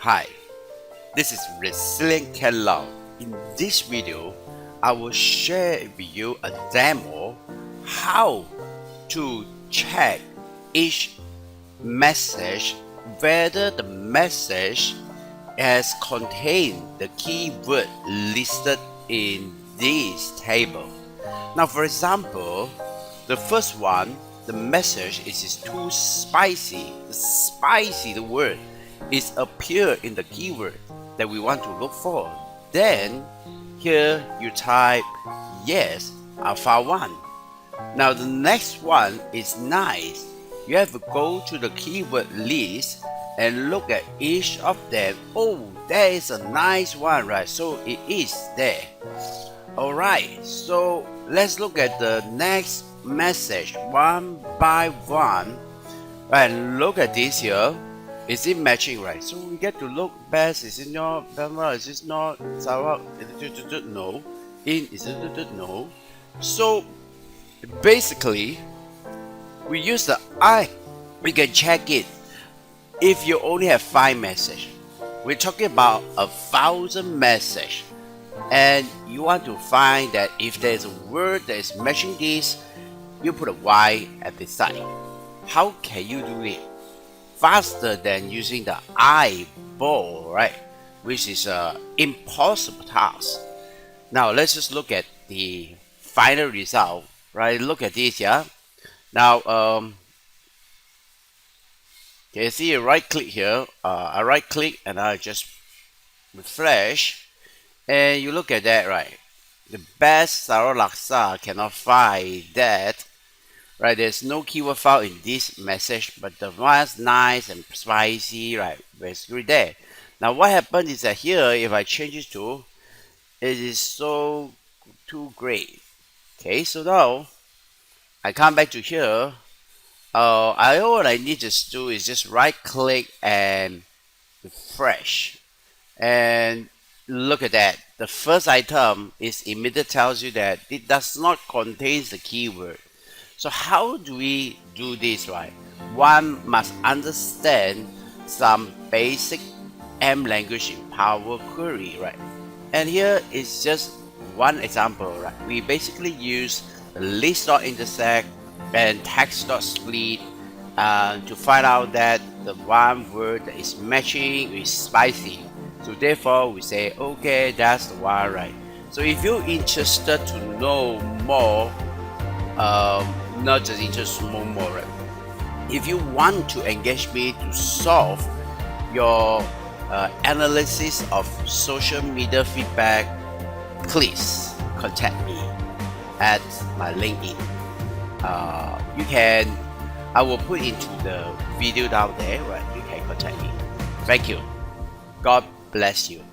Hi, this is Resilient Ken Lau. In this video, I will share with you a demo how to check each message whether the message has contained the keyword listed in this table. Now, for example, the first one, the message is too spicy. The word is appear in the keyword that we want to look for. Then here you type yes, I found one. Now the next one is nice. You have to go to the keyword list and look at each of them. Oh, there is a nice one, right? So it is there. Alright, so let's look at the next message one by one. And look at this here. Is it matching, right? So we get to look best. Is it not? Is it not? No. Is it no? So basically, we use the I. We can check it. If you only have 5 messages, we're talking about 1,000 messages, and you want to find that if there's a word that is matching this, you put a Y at the side. How can you do it faster than using the eyeball, right? Which is an impossible task. Now let's just look at the final result, right? Look at this, yeah. Now, can you see a right click here? I right click and I just refresh, and you look at that, right? The best Saro Laksa cannot find that. Right, there's no keyword found in this message, but the one's nice and spicy, right? Basically there. Now what happened is that here, if I change it to, it is so too great. Okay, so now I come back to here. All I need to do is just right click and refresh, and look at that. The first item is immediately tells you that it does not contain the keyword. So how do we do this, right? One must understand some basic M language in Power Query, right? And here is just one example, right? We basically use the list.intersect and text.split to find out that the one word that is matching is spicy. So therefore we say, okay, that's the one, right? So if you're interested to know more, not just interest more, right? If you want to engage me to solve your analysis of social media feedback, please contact me at my LinkedIn. I will put into the video down there, right? You can contact me. Thank you. God bless you.